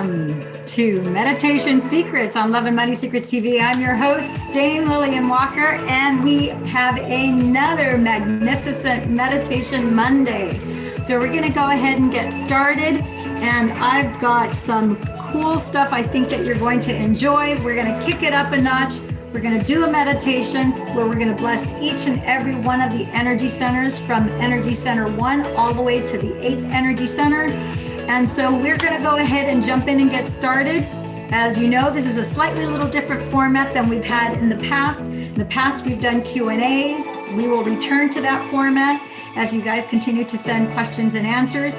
Welcome to Meditation Secrets on Love and Money Secrets TV. I'm your host, Dame Lillian Walker, and we have another magnificent Meditation Monday. So we're going to go ahead and get started, and I've got some cool stuff I think that you're going to enjoy. We're going to kick it up a notch. We're going to do a meditation where we're going to bless each and every one of the energy centers from Energy Center 1 all the way to the 8th Energy Center. And so we're going to go ahead and jump in and get started. As you know, this is a slightly little different format than we've had in the past. In the past, we've done Q&As. We will return to that format as you guys continue to send questions and answers.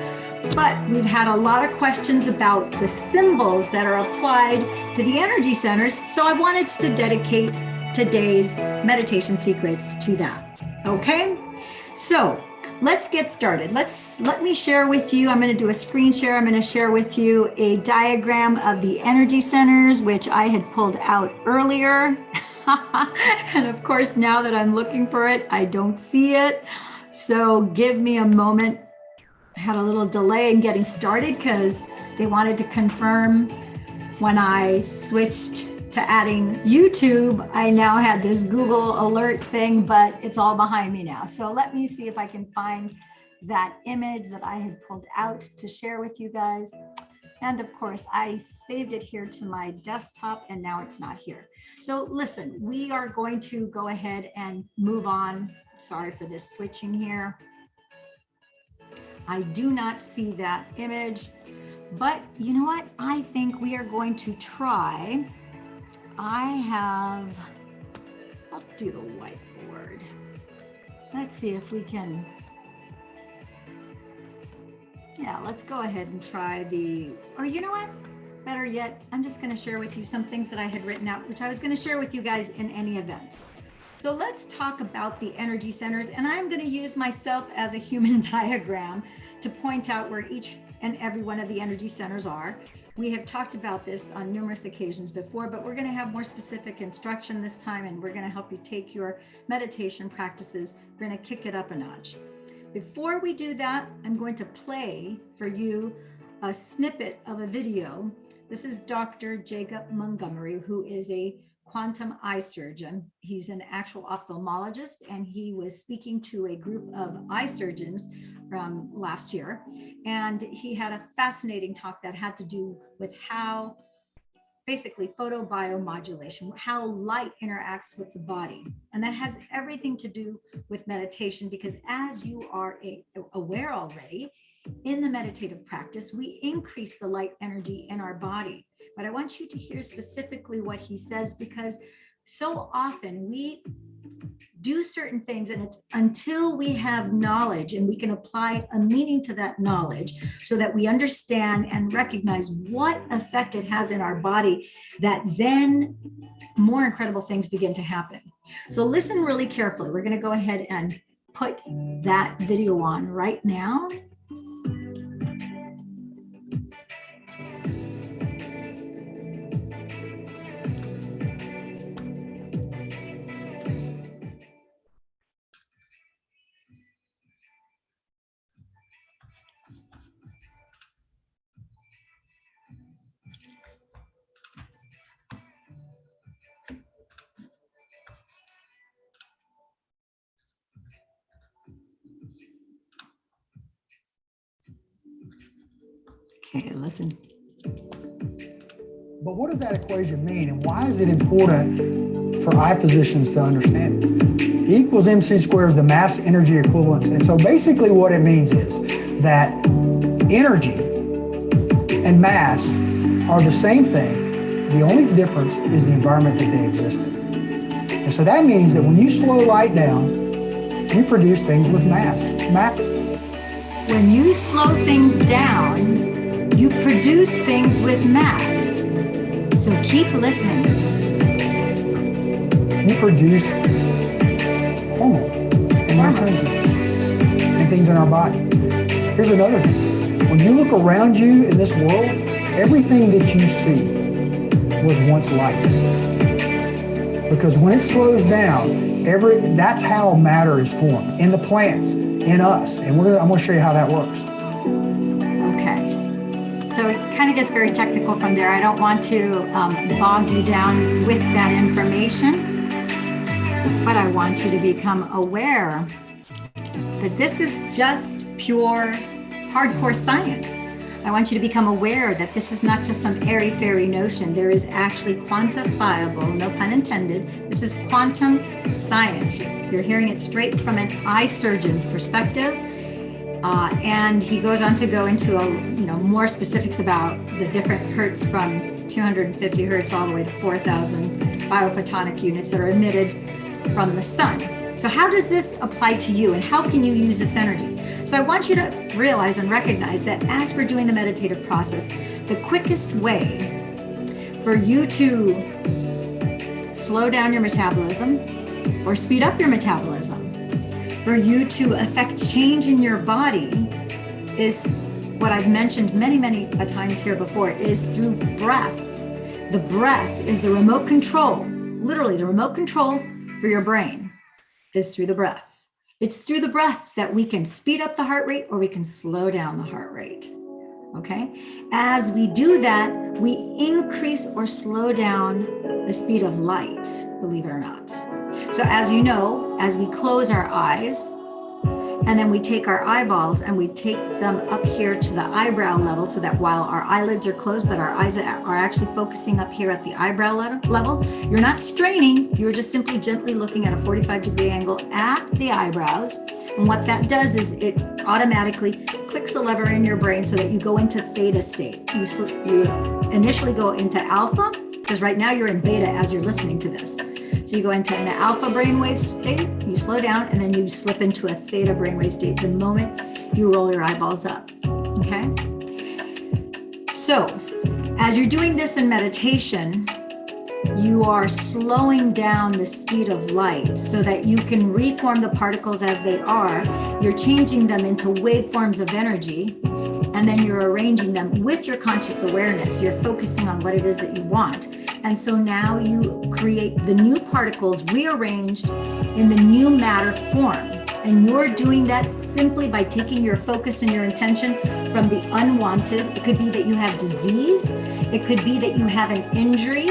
But we've had a lot of questions about the symbols that are applied to the energy centers. So I wanted to dedicate today's meditation secrets to that. Okay, so let's get started. Let me share with you. I'm going to do a screen share. I'm going to share with you a diagram of the energy centers, which I had pulled out earlier. And of course, now that I'm looking for it, I don't see it. So give me a moment. I had a little delay in getting started because they wanted to confirm when I switched to adding YouTube. I now had this Google alert thing, but it's all behind me now. So let me see if I can find that image that I had pulled out to share with you guys. And of course, I saved it here to my desktop and now it's not here. So listen, we are going to go ahead and move on. Sorry for this switching here. I do not see that image, but you know what? I think we are going to try. I'll do the whiteboard. Let's see if we can. Yeah, let's go ahead and try or you know what? Better yet, I'm just going to share with you some things that I had written out, which I was going to share with you guys in any event. So let's talk about the energy centers, and I'm going to use myself as a human diagram to point out where each and every one of the energy centers are. We have talked about this on numerous occasions before, but we're going to have more specific instruction this time, and we're going to help you take your meditation practices. We're going to kick it up a notch. Before we do that, I'm going to play for you a snippet of a video. This is Dr. Jacob Montgomery, who is a quantum eye surgeon. He's an actual ophthalmologist, and he was speaking to a group of eye surgeons last year. And he had a fascinating talk that had to do with how basically photobiomodulation, how light interacts with the body. And that has everything to do with meditation, because as you are aware already, in the meditative practice, we increase the light energy in our body. But I want you to hear specifically what he says, because so often we do certain things and it's until we have knowledge and we can apply a meaning to that knowledge so that we understand and recognize what effect it has in our body, that then more incredible things begin to happen. So listen really carefully. We're going to go ahead and put that video on right now. Okay, listen. But what does that equation mean, and why is it important for eye physicians to understand it? E equals mc squared is the mass energy equivalence. And so basically what it means is that energy and mass are the same thing. The only difference is the environment that they exist in. And so that means that when you slow light down, you produce things with mass. When you slow things down, you produce things with mass. So keep listening. You produce hormones and neurotransmitters and things in our body. Here's another thing. When you look around you in this world, everything that you see was once light. Because when it slows down, that's how matter is formed in the plants, in us. And I'm going to show you how that works. Okay. So it kind of gets very technical from there. I don't want to bog you down with that information, but I want you to become aware that this is just pure hardcore science. I want you to become aware that this is not just some airy-fairy notion. There is actually quantifiable, no pun intended. This is quantum science. You're hearing it straight from an eye surgeon's perspective. And he goes on to go into more specifics about the different hertz from 250 hertz all the way to 4,000 biophotonic units that are emitted from the sun. So how does this apply to you, and how can you use this energy? So I want you to realize and recognize that as we're doing the meditative process, the quickest way for you to slow down your metabolism or speed up your metabolism, for you to affect change in your body, is what I've mentioned many a times here before, is through breath. The breath is the remote control, literally the remote control for your brain is through the breath. It's through the breath that we can speed up the heart rate or we can slow down the heart rate, okay? As we do that, we increase or slow down the speed of light, believe it or not. So as you know, as we close our eyes, and then we take our eyeballs and we take them up here to the eyebrow level, so that while our eyelids are closed, but our eyes are actually focusing up here at the eyebrow level, you're not straining, you're just simply gently looking at a 45-degree angle at the eyebrows. And what that does is it automatically clicks a lever in your brain so that you go into theta state. You initially go into alpha, because right now you're in beta as you're listening to this. So you go into an alpha brainwave state, you slow down, and then you slip into a theta brainwave state the moment you roll your eyeballs up, okay? So as you're doing this in meditation, you are slowing down the speed of light so that you can reform the particles as they are. You're changing them into waveforms of energy, and then you're arranging them with your conscious awareness. You're focusing on what it is that you want. And so now you create the new particles rearranged in the new matter form. And you're doing that simply by taking your focus and your intention from the unwanted. It could be that you have disease. It could be that you have an injury.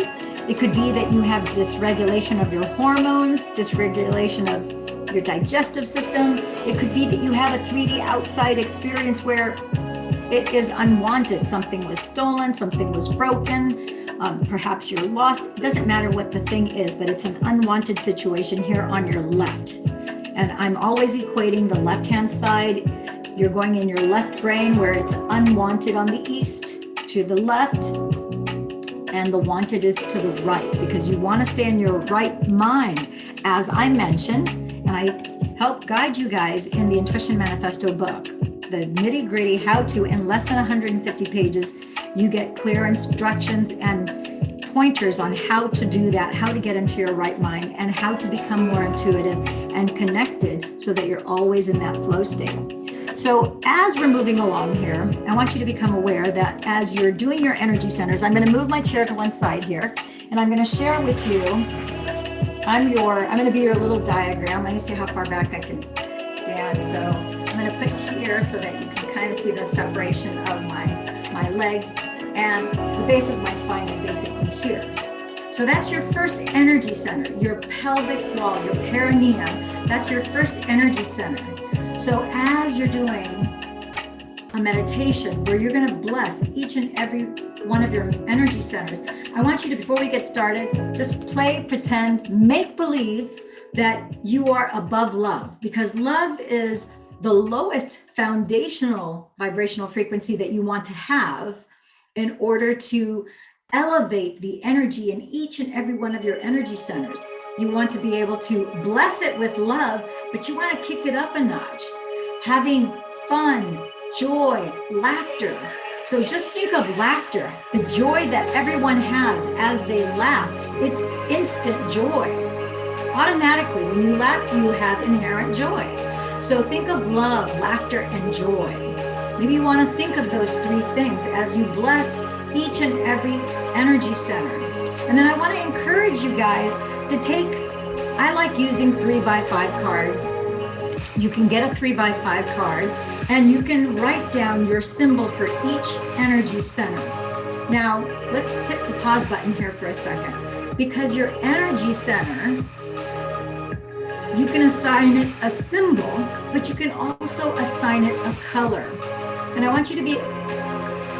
It could be that you have dysregulation of your hormones, dysregulation of your digestive system. It could be that you have a 3D outside experience where it is unwanted. Something was stolen, something was broken. Perhaps you're lost. It doesn't matter what the thing is, but it's an unwanted situation here on your left. And I'm always equating the left-hand side. You're going in your left brain where it's unwanted on the east to the left, and the wanted is to the right, because you want to stay in your right mind. As I mentioned, and I help guide you guys in the Intuition Manifesto book, the nitty-gritty how-to in less than 150 pages. You get clear instructions and pointers on how to do that, how to get into your right mind, and how to become more intuitive and connected so that you're always in that flow state. So as we're moving along here, I want you to become aware that as you're doing your energy centers, I'm going to move my chair to one side here, and I'm going to share with you, I'm going to be your little diagram. Let me see how far back I can stand. So I'm going to put here so that you can kind of see the separation of my legs, and the base of my spine is basically here. So that's your first energy center, your pelvic wall, your perineum. That's your first energy center. So as you're doing a meditation where you're going to bless each and every one of your energy centers, I want you to, before we get started, just play, pretend, make believe that you are above love, because love is the lowest foundational vibrational frequency that you want to have in order to elevate the energy in each and every one of your energy centers. You want to be able to bless it with love, but you want to kick it up a notch, having fun, joy, laughter. So just think of laughter, the joy that everyone has as they laugh. It's instant joy. Automatically, when you laugh, you have inherent joy. So think of love, laughter, and joy. Maybe you want to think of those three things as you bless each and every energy center. And then I want to encourage you guys to take, I like using 3x5 cards. You can get a 3x5 card And you can write down your symbol for each energy center. Now, let's hit the pause button here for a second, because your energy center, you can assign it a symbol, but you can also assign it a color. And I want you to be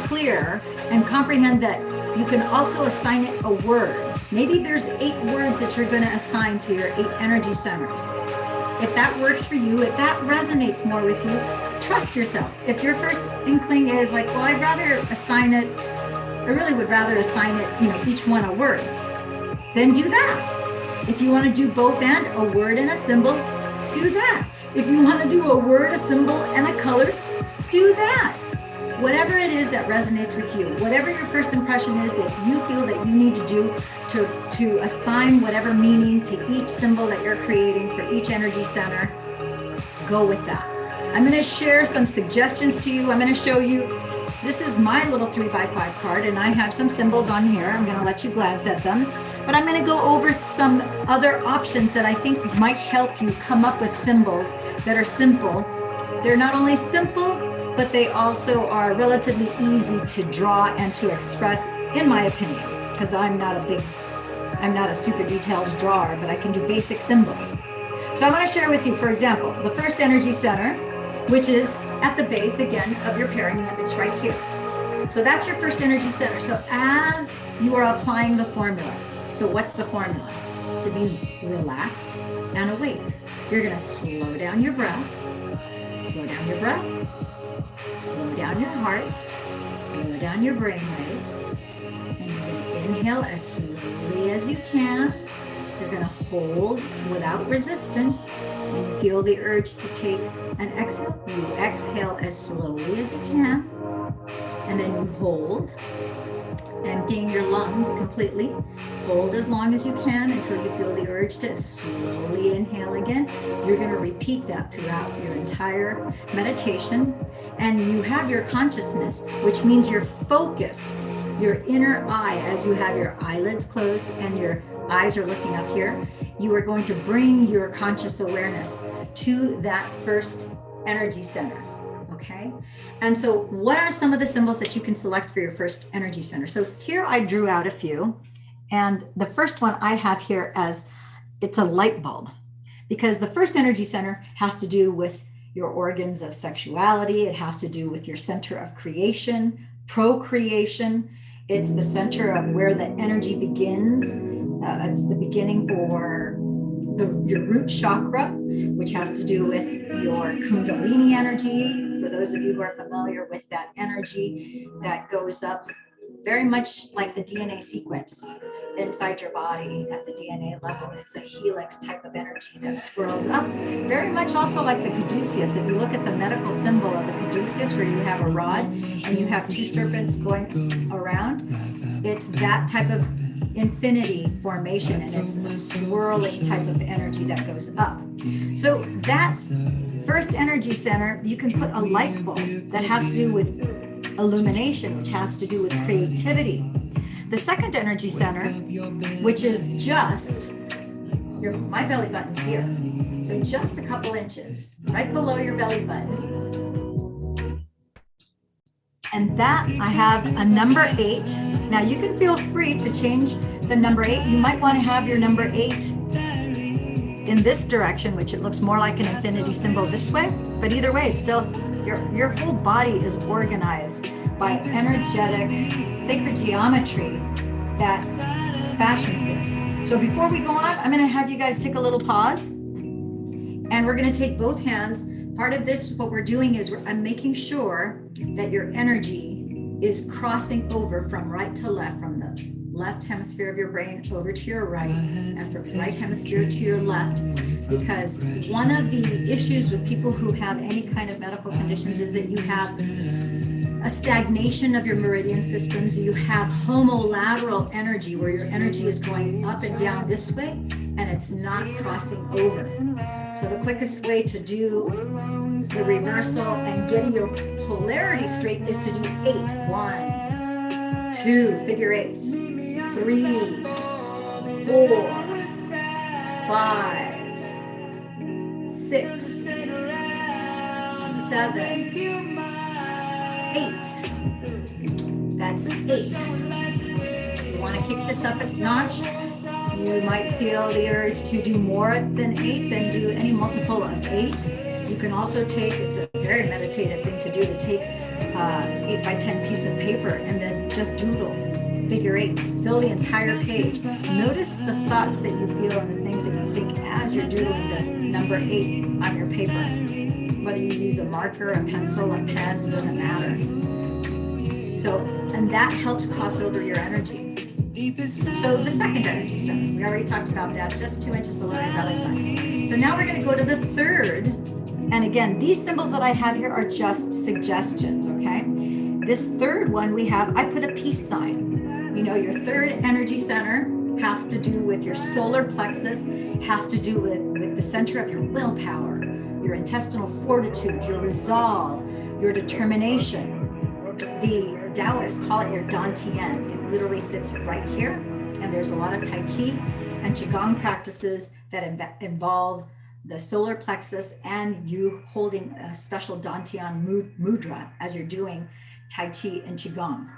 clear and comprehend that you can also assign it a word. Maybe there's 8 words that you're going to assign to your 8 energy centers. If that works for you, if that resonates more with you, trust yourself. If your first inkling is like, well, I'd rather assign it, I really would rather assign it, each one a word, then do that. If you want to do both and a word and a symbol, do that. If you want to do a word, a symbol, and a color, do that. Whatever it is that resonates with you, whatever your first impression is that you feel that you need to do to assign whatever meaning to each symbol that you're creating for each energy center, go with that. I'm going to share some suggestions to you. I'm going to show you, this is my little 3x5 card, and I have some symbols on here. I'm going to let you glance at them, but I'm going to go over some other options that I think might help you come up with symbols that are simple. They're not only simple, but they also are relatively easy to draw and to express, in my opinion, because I'm not a super detailed drawer, but I can do basic symbols. So I want to share with you, for example, the first energy center, which is at the base, again, of your perineum. It's right here. So that's your first energy center. So as you are applying the formula, so what's the formula? To be relaxed and awake. You're going to slow down your breath, slow down your breath, slow down your heart, slow down your brain waves, and you're going to inhale as slowly as you can. You're going to hold without resistance, and you feel the urge to take an exhale. You exhale as slowly as you can, and then you hold, emptying your lungs completely. Hold as long as you can until you feel the urge to slowly inhale again. You're going to repeat that throughout your entire meditation. And you have your consciousness, which means your focus, your inner eye, as you have your eyelids closed and your eyes are looking up here. You are going to bring your conscious awareness to that first energy center. Okay. And so what are some of the symbols that you can select for your first energy center? So here I drew out a few. And the first one I have here as it's a light bulb, because the first energy center has to do with your organs of sexuality. It has to do with your center of creation, procreation. It's the center of where the energy begins. It's the beginning for your root chakra, which has to do with your Kundalini energy. For those of you who are familiar with that energy that goes up very much like the DNA sequence inside your body at the DNA level. It's a helix type of energy that swirls up, very much also like the caduceus. If you look at the medical symbol of the caduceus, where you have a rod and you have 2 serpents going around, it's that type of infinity formation, and it's a swirling type of energy that goes up. So that first energy center, you can put a light bulb that has to do with illumination, which has to do with creativity. The second energy center, which is just my belly button's here, so just a couple inches right below your belly button, and that I have a number 8. Now you can feel free to change the number 8. You might want to have your number 8 in this direction, which it looks more like an infinity symbol this way, but either way, it's still your whole body is organized by energetic sacred geometry that fashions this. So before we go on, I'm going to have you guys take a little pause, and we're going to take both hands. Part of this, what we're doing is I'm making sure that your energy is crossing over from right to left, from the left hemisphere of your brain over to your right, and from the right hemisphere to your left, because one of the issues with people who have any kind of medical conditions is that you have a stagnation of your meridian systems. You have homolateral energy, where your energy is going up and down this way, and it's not crossing over. So the quickest way to do the reversal and getting your polarity straight is to do 8. 1, 2, figure 8s, 3, 4, 5, 6, 7, 8. That's 8. You want to kick this up a notch. You might feel the urge to do more than 8, then do any multiple of 8. You can also take, it's a very meditative thing to do, to take 8 by 10 piece of paper and then just doodle figure 8s, fill the entire page. Notice the thoughts that you feel and the things that you think as you're doodling the number 8 on your paper. Whether you use a marker, a pencil, a pen, it doesn't matter. So, and that helps cross over your energy. So the second energy center, we already talked about that, just 2 inches below your belly button. So now we're going to go to the third. And again, these symbols that I have here are just suggestions, okay? This third one we have, I put a peace sign. You know, your third energy center has to do with your solar plexus, has to do with the center of your willpower, your intestinal fortitude, your resolve, your determination. The Taoists call it your Dantian. It literally sits right here. And there's a lot of Tai Chi and Qigong practices that involve the solar plexus and you holding a special Dantian mudra as you're doing Tai Chi and Qigong.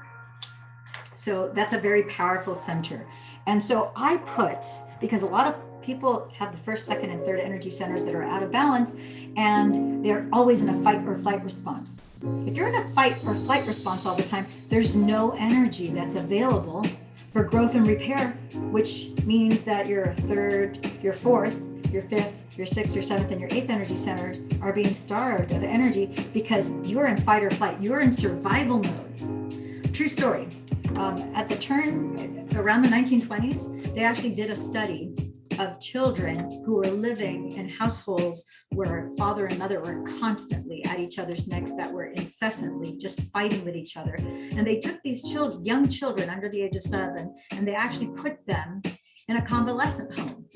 So that's a very powerful center. And so I put, because a lot of people have the first, second, and third energy centers that are out of balance, and they're always in a fight or flight response. If you're in a fight or flight response all the time, there's no energy that's available for growth and repair, which means that your third, your fourth, your fifth, your sixth, your seventh, and your eighth energy centers are being starved of energy because you're in fight or flight. You're in survival mode. True story. At the turn around the 1920s, they actually did a study of children who were living in households where father and mother were constantly at each other's necks, that were incessantly just fighting with each other. And they took these children, young children under the age of 7, and they actually put them in a convalescent home.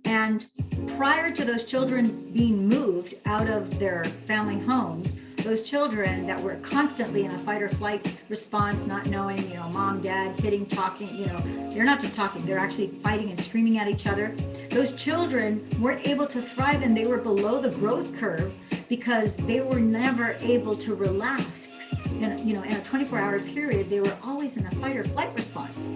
And prior to those children being moved out of their family homes, those children that were constantly in a fight or flight response, not knowing, mom, dad, hitting, talking, they're not just talking, they're actually fighting and screaming at each other. Those children weren't able to thrive, and they were below the growth curve because they were never able to relax. In a 24-hour period, they were always in a fight or flight response.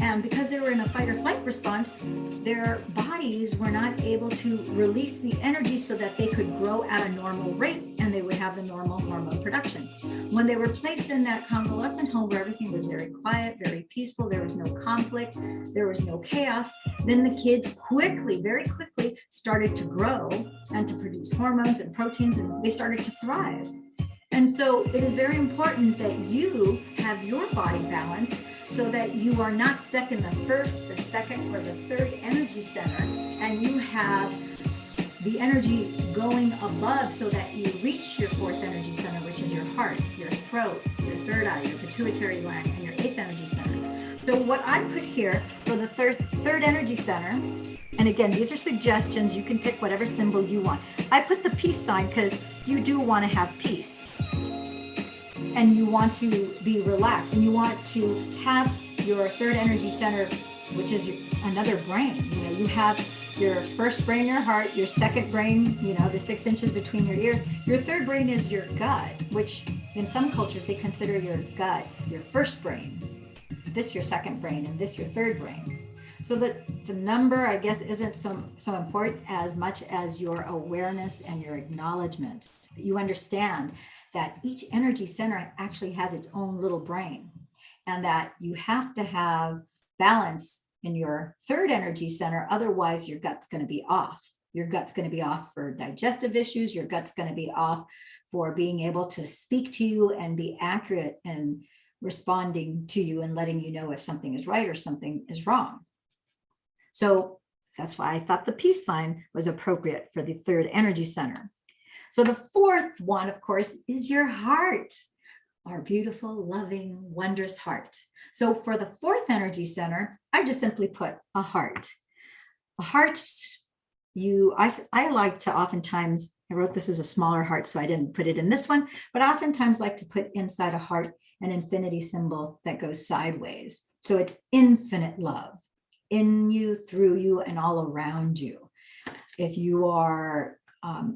And because they were in a fight or flight response, their bodies were not able to release the energy so that they could grow at a normal rate and they would have the normal hormone production. When they were placed in that convalescent home where everything was very quiet, very peaceful, there was no conflict, there was no chaos, then the kids very quickly started to grow and to produce hormones and proteins, and they started to thrive. And so it is very important that you have your body balanced so that you are not stuck in the first, the second, or the third energy center, and you have the energy going above so that you reach your fourth energy center, which is your heart, your throat, your third eye, your pituitary gland, and your eighth energy center. So what I put here for the third energy center, and again, these are suggestions, you can pick whatever symbol you want. I put the peace sign because you do want to have peace. And you want to be relaxed, and you want to have your third energy center, which is another brain. You have your first brain, your heart, your second brain, the 6 inches between your ears. Your third brain is your gut, which in some cultures they consider your gut your first brain, this your second brain, and this your third brain. So that the number, I guess, isn't so important as much as your awareness and your acknowledgement. You understand that each energy center actually has its own little brain, and that you have to have balance in your third energy center. Otherwise, your gut's going to be off. Your gut's going to be off for digestive issues. Your gut's going to be off for being able to speak to you and be accurate in responding to you and letting you know if something is right or something is wrong. So that's why I thought the peace sign was appropriate for the third energy center. So the fourth one, of course, is your heart, our beautiful, loving, wondrous heart. So for the fourth energy center, I just simply put a heart. A heart, I like to oftentimes, I wrote this as a smaller heart, so I didn't put it in this one, but I oftentimes like to put inside a heart an infinity symbol that goes sideways. So it's infinite love in you, through you, and all around you. If you are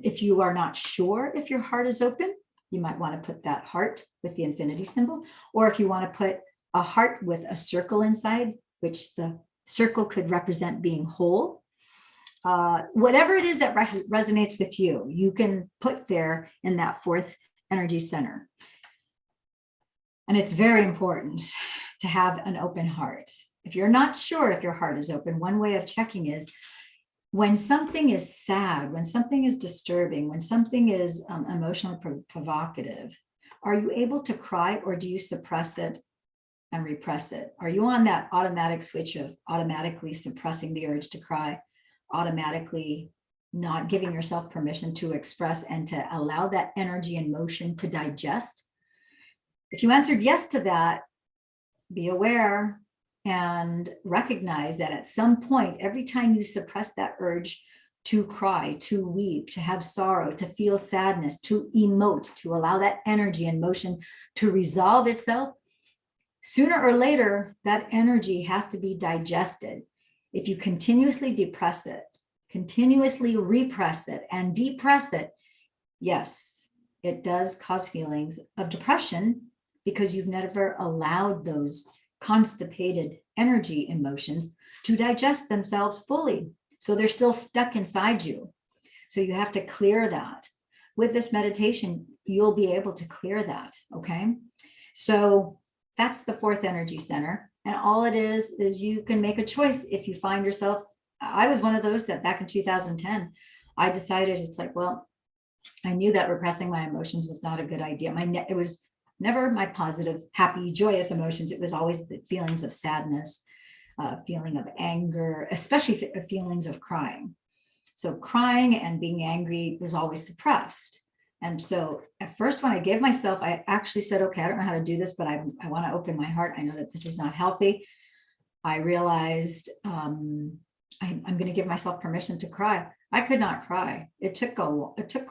If you are not sure if your heart is open, you might want to put that heart with the infinity symbol, or if you want to put a heart with a circle inside, which the circle could represent being whole. Whatever it is that resonates with you, you can put there in that fourth energy center. And it's very important to have an open heart. If you're not sure if your heart is open, one way of checking is when something is sad, when something is disturbing, when something is emotionally provocative, are you able to cry, or do you suppress it and repress it? Are you on that automatic switch of automatically suppressing the urge to cry, automatically not giving yourself permission to express and to allow that energy and motion to digest? If you answered yes to that, be aware and recognize that at some point, every time you suppress that urge to cry, to weep, to have sorrow, to feel sadness, to emote, to allow that energy and motion to resolve itself, sooner or later, that energy has to be digested. If you continuously depress it, continuously repress it, and depress it, yes, it does cause feelings of depression because you've never allowed those constipated energy emotions to digest themselves fully. So they're still stuck inside you. So you have to clear that. With this meditation, you'll be able to clear that, okay? So that's the fourth energy center. And all it is you can make a choice if you find yourself. I was one of those that back in 2010, I decided it's like, well, I knew that repressing my emotions was not a good idea. It was never my positive, happy, joyous emotions. It was always the feelings of sadness, feeling of anger, especially feelings of crying. So crying and being angry was always suppressed. And so at first, when I gave myself, I actually said, okay, I don't know how to do this, but I want to open my heart. I know that this is not healthy. I realized I'm going to give myself permission to cry. I could not cry. It took a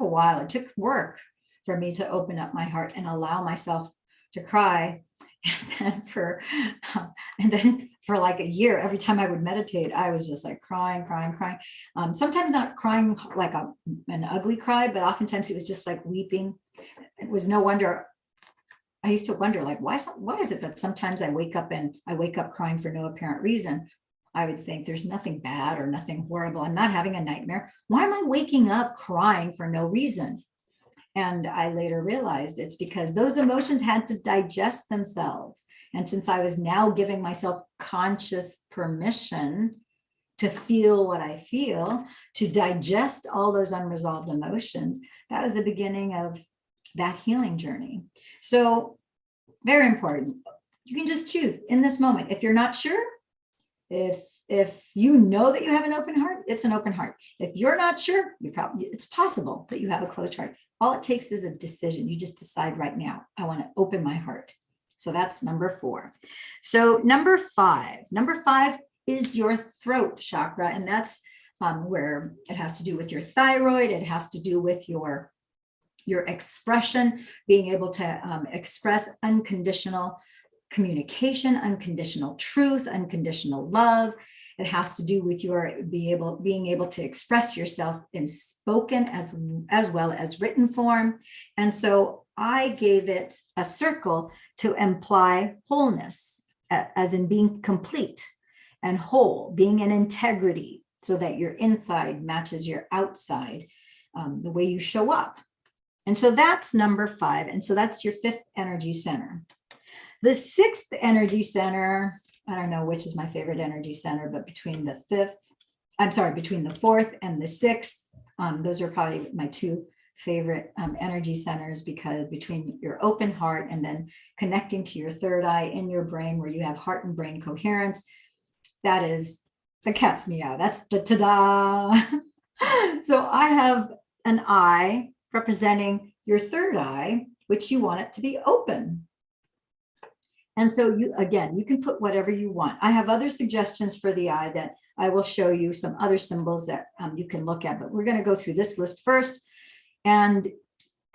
while. It took work for me to open up my heart and allow myself to cry. And then for like a year, every time I would meditate, I was just like crying. Sometimes not crying like an ugly cry, but oftentimes it was just like weeping. It was no wonder. I used to wonder, like, why is it that sometimes I wake up crying for no apparent reason? I would think there's nothing bad or nothing horrible. I'm not having a nightmare. Why am I waking up crying for no reason? And I later realized it's because those emotions had to digest themselves. And since I was now giving myself conscious permission to feel what I feel, to digest all those unresolved emotions, that was the beginning of that healing journey. So very important. You can just choose in this moment. If you're not sure, if you know that you have an open heart, it's an open heart. If you're not sure, it's possible that you have a closed heart. All it takes is a decision. You just decide right now, I want to open my heart. So that's number 4. So number 5 is your throat chakra. And that's where it has to do with your thyroid. It has to do with your expression, being able to express unconditional communication, unconditional truth, unconditional love. It has to do with your being able to express yourself in spoken as well as written form. And so I gave it a circle to imply wholeness, as in being complete and whole, being in integrity, so that your inside matches your outside, the way you show up. And so that's number 5. And so that's your 5th energy center. The 6th energy center, I don't know which is my favorite energy center, but between the 4th and the 6th, those are probably my 2 favorite energy centers, because between your open heart and then connecting to your third eye in your brain, where you have heart and brain coherence, that is the cat's meow. That's the ta-da. So I have an eye representing your third eye, which you want it to be open. And so you can put whatever you want. I have other suggestions for the eye that I will show you, some other symbols that you can look at, but we're going to go through this list first. And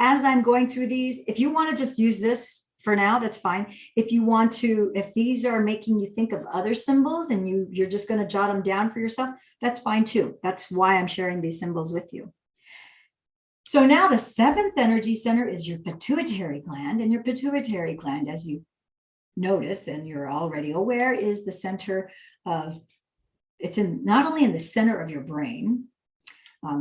as I'm going through these, if you want to just use this for now, that's fine. If you want to, if these are making you think of other symbols and you're just going to jot them down for yourself, that's fine too. That's why I'm sharing these symbols with you. So now the seventh energy center is your pituitary gland, and your pituitary gland, as you notice and you're already aware, is the center of, it's in not only in the center of your brain. I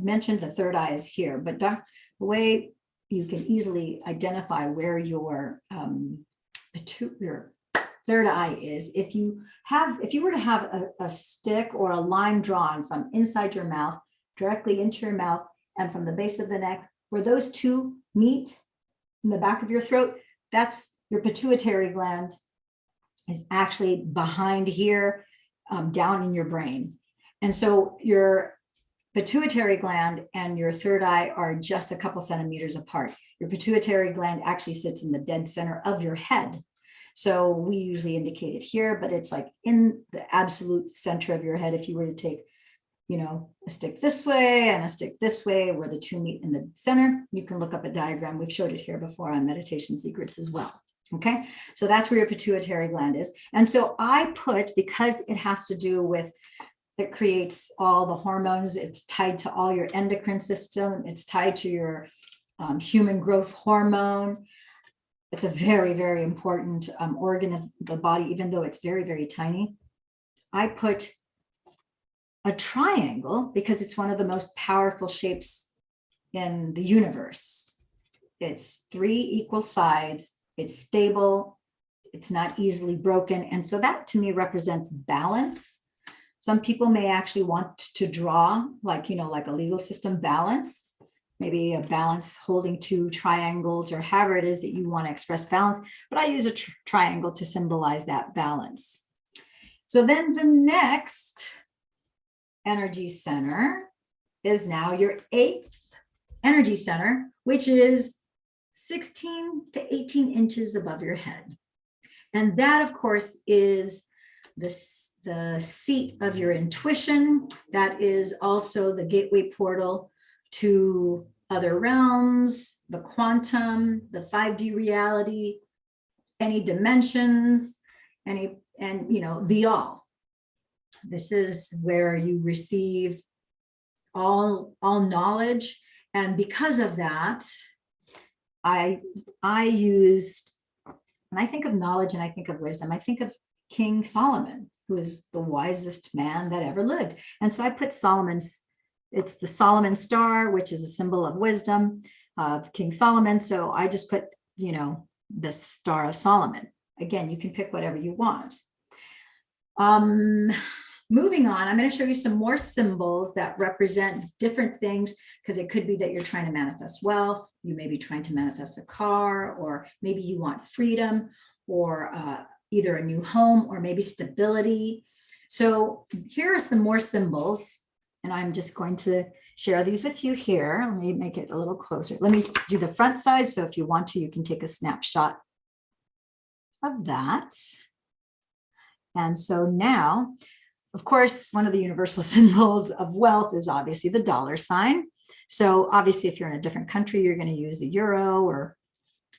mentioned the third eye is here, but the way you can easily identify where your third eye is, if you were to have a stick or a line drawn from inside your mouth directly into your mouth and from the base of the neck, where those two meet in the back of your throat, that's your pituitary gland is actually behind here, down in your brain. And so your pituitary gland and your third eye are just a couple centimeters apart. Your pituitary gland actually sits in the dead center of your head. So we usually indicate it here, but it's like in the absolute center of your head. If you were to take, a stick this way and a stick this way, where the two meet in the center, you can look up a diagram. We've showed it here before on Meditation Secrets as well. Okay, so that's where your pituitary gland is. And so I put, because it has to do with, it creates all the hormones, it's tied to all your endocrine system, it's tied to your human growth hormone. It's a very, very important organ of the body, even though it's very, very tiny. I put a triangle because it's one of the most powerful shapes in the universe. It's 3 equal sides. It's stable. It's not easily broken. And so that to me represents balance. Some people may actually want to draw like a legal system balance, maybe a balance holding 2 triangles or however it is that you want to express balance. But I use a triangle to symbolize that balance. So then the next energy center is now your 8th energy center, which is 16 to 18 inches above your head. And that, of course, is the seat of your intuition. That is also the gateway portal to other realms, the quantum, the 5D reality, any dimensions, and the all. This is where you receive all knowledge. And because of that, I used, when I think of knowledge and I think of wisdom, I think of King Solomon, who is the wisest man that ever lived. And so I put it's the Solomon star, which is a symbol of wisdom of King Solomon. So I just put, the Star of Solomon. Again, you can pick whatever you want. Moving on, I'm going to show you some more symbols that represent different things, because it could be that you're trying to manifest wealth. You may be trying to manifest a car, or maybe you want freedom, or either a new home, or maybe stability. So here are some more symbols, and I'm just going to share these with you here. Let me make it a little closer. Let me do the front side. So if you want to, you can take a snapshot of that. And so now, of course, one of the universal symbols of wealth is obviously the dollar sign. So obviously, if you're in a different country, you're going to use the euro or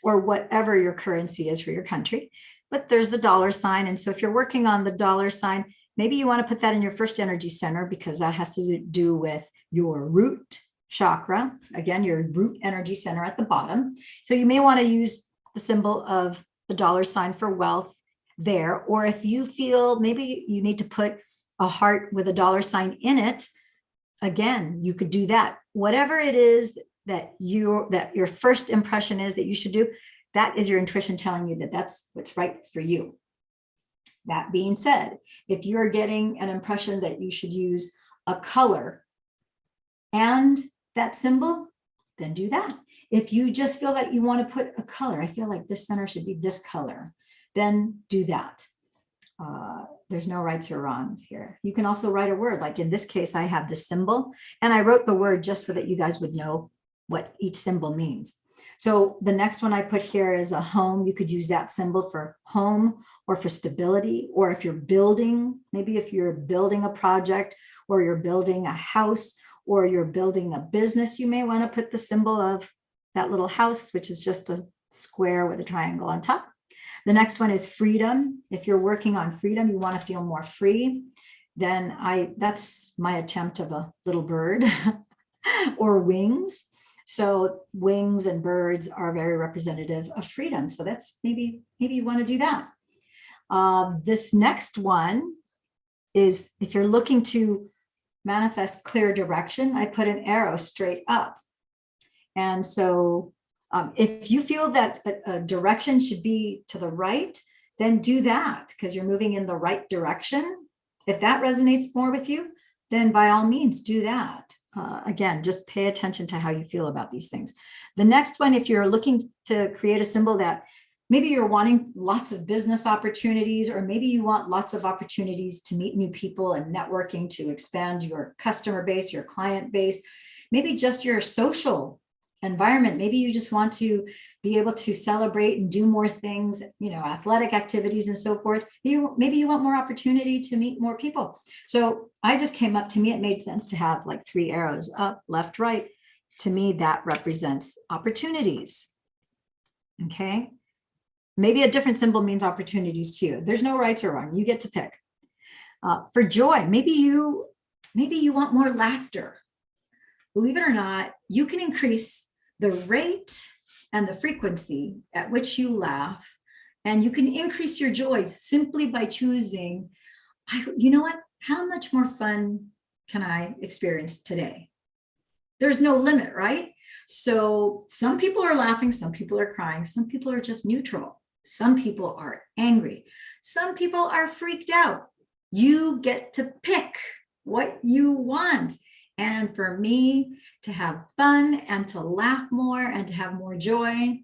whatever your currency is for your country. But there's the dollar sign. And so if you're working on the dollar sign, maybe you want to put that in your first energy center, because that has to do with your root chakra. Again, your root energy center at the bottom. So you may want to use the symbol of the dollar sign for wealth there. Or if you feel maybe you need to put a heart with a dollar sign in it, again, you could do that. Whatever it is that your first impression is that you should do, that is your intuition telling you that that's what's right for you. That being said, if you're getting an impression that you should use a color and that symbol, then do that. If you just feel that you want to put a color, I feel like this center should be this color, then do that. There's no rights or wrongs here. You can also write a word. Like in this case, I have this symbol, and I wrote the word just so that you guys would know what each symbol means. So the next one I put here is a home. You could use that symbol for home or for stability, or if you're building, maybe if you're building a project, or you're building a house, or you're building a business, you may want to put the symbol of that little house, which is just a square with a triangle on top. The next one is freedom. If you're working on freedom, you want to feel more free, then that's my attempt of a little bird. or wings. So wings and birds are very representative of freedom. So that's maybe you want to do that. This next one is if you're looking to manifest clear direction, I put an arrow straight up. And so if you feel that a direction should be to the right, then do that because you're moving in the right direction. If that resonates more with you, then by all means do that. Again, just pay attention to how you feel about these things. The next one, if you're looking to create a symbol that maybe you're wanting lots of business opportunities, or maybe you want lots of opportunities to meet new people and networking to expand your customer base, your client base, maybe just your social environment. Maybe you just want to be able to celebrate and do more things, athletic activities and so forth. Maybe you want more opportunity to meet more people. So I just came up, to me, it made sense to have like 3 arrows up, left, right. To me, that represents opportunities. Okay. Maybe a different symbol means opportunities to you. There's no right or wrong. You get to pick. For joy, maybe you want more laughter. Believe it or not, you can increase the rate and the frequency at which you laugh, and you can increase your joy simply by choosing, you know what, how much more fun can I experience today? There's no limit, right? So some people are laughing, some people are crying, some people are just neutral. Some people are angry. Some people are freaked out. You get to pick what you want. And for me to have fun and to laugh more and to have more joy,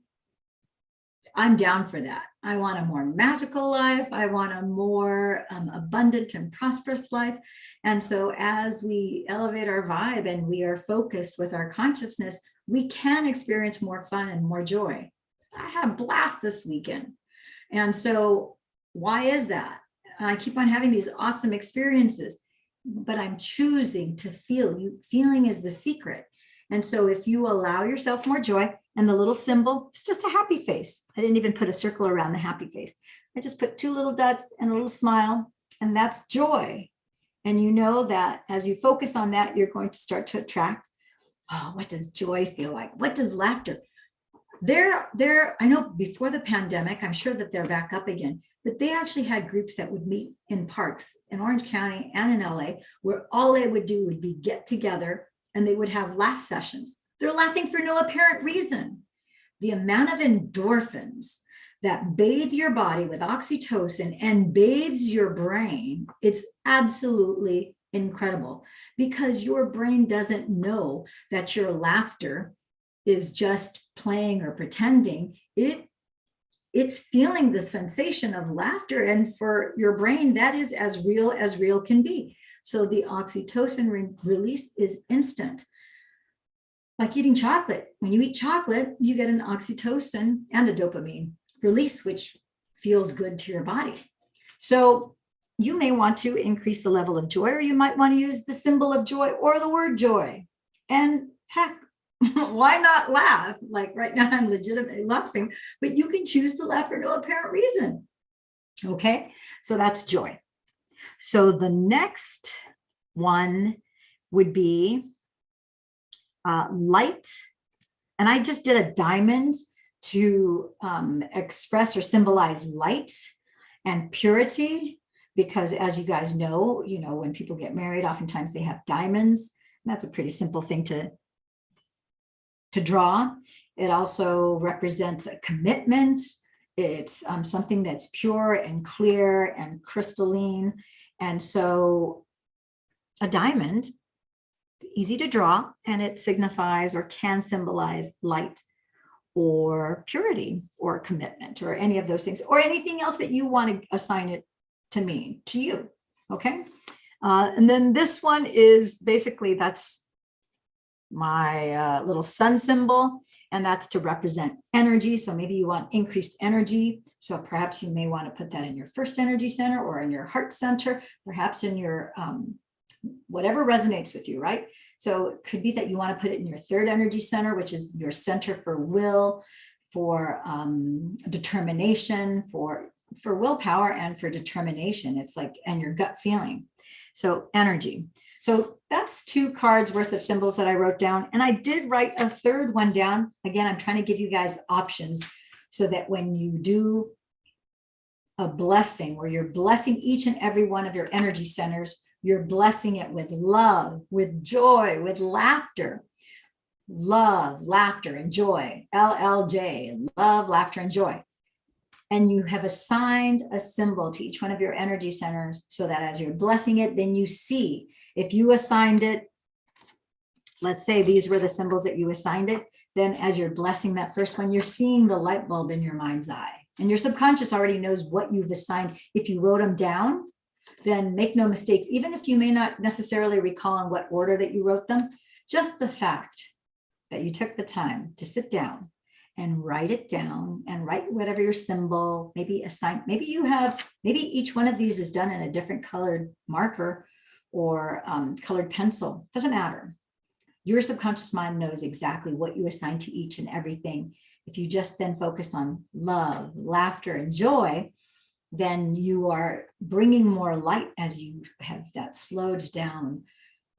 I'm down for that. I want a more magical life. I want a more abundant and prosperous life. And so as we elevate our vibe and we are focused with our consciousness, we can experience more fun and more joy. I had a blast this weekend. And so why is that? I keep on having these awesome experiences, but I'm choosing to feel. Feeling is the secret. And so if you allow yourself more joy, and the little symbol, it's just a happy face. I didn't even put a circle around the happy face. I just put 2 little dots and a little smile, and that's joy. And you know that as you focus on that, you're going to start to attract, what does joy feel like? What does laughter? I know before the pandemic, I'm sure that they're back up again, but they actually had groups that would meet in parks in Orange County and in LA, where all they would do would be get together and they would have laugh sessions. They're laughing for no apparent reason. The amount of endorphins that bathe your body with oxytocin and bathes your brain, it's absolutely incredible, because your brain doesn't know that your laughter is just playing or pretending. It's feeling the sensation of laughter, and for your brain, that is as real can be. So the oxytocin release is instant. Like eating chocolate. When you eat chocolate, you get an oxytocin and a dopamine release, which feels good to your body. So you may want to increase the level of joy, or you might want to use the symbol of joy or the word joy. And heck, why not laugh? Like right now, I'm legitimately laughing, but you can choose to laugh for no apparent reason. Okay, so that's joy. So the next one would be light. And I just did a diamond to express or symbolize light and purity, because as you guys know, when people get married, oftentimes they have diamonds. And that's a pretty simple thing to draw. It also represents a commitment. It's something that's pure and clear and crystalline. And so a diamond, it's easy to draw, and it signifies or can symbolize light or purity or commitment or any of those things, or anything else that you want to assign it to mean to you. Okay. And then this one is basically, that's my little sun symbol, and that's to represent energy. So maybe you want increased energy. So perhaps you may want to put that in your first energy center, or in your heart center, perhaps in your whatever resonates with you, right? So it could be that you want to put it in your third energy center, which is your center for will, for determination, for willpower, and for determination. It's like, and your gut feeling. So energy. So that's 2 cards worth of symbols that I wrote down. And I did write a third one down. Again, I'm trying to give you guys options so that when you do a blessing where you're blessing each and every one of your energy centers, you're blessing it with love, with joy, with laughter. Love, laughter, and joy. LLJ, love, laughter, and joy. And you have assigned a symbol to each one of your energy centers so that as you're blessing it, then you see if you assigned it, let's say these were the symbols that you assigned it, then as you're blessing that first one, you're seeing the light bulb in your mind's eye. And your subconscious already knows what you've assigned. If you wrote them down, then make no mistakes. Even if you may not necessarily recall in what order that you wrote them, just the fact that you took the time to sit down and write it down and write whatever your symbol, maybe assign, maybe each one of these is done in a different colored marker or colored pencil, doesn't matter. Your subconscious mind knows exactly what you assign to each and everything. If you just then focus on love, laughter, and joy, then you are bringing more light as you have that slowed down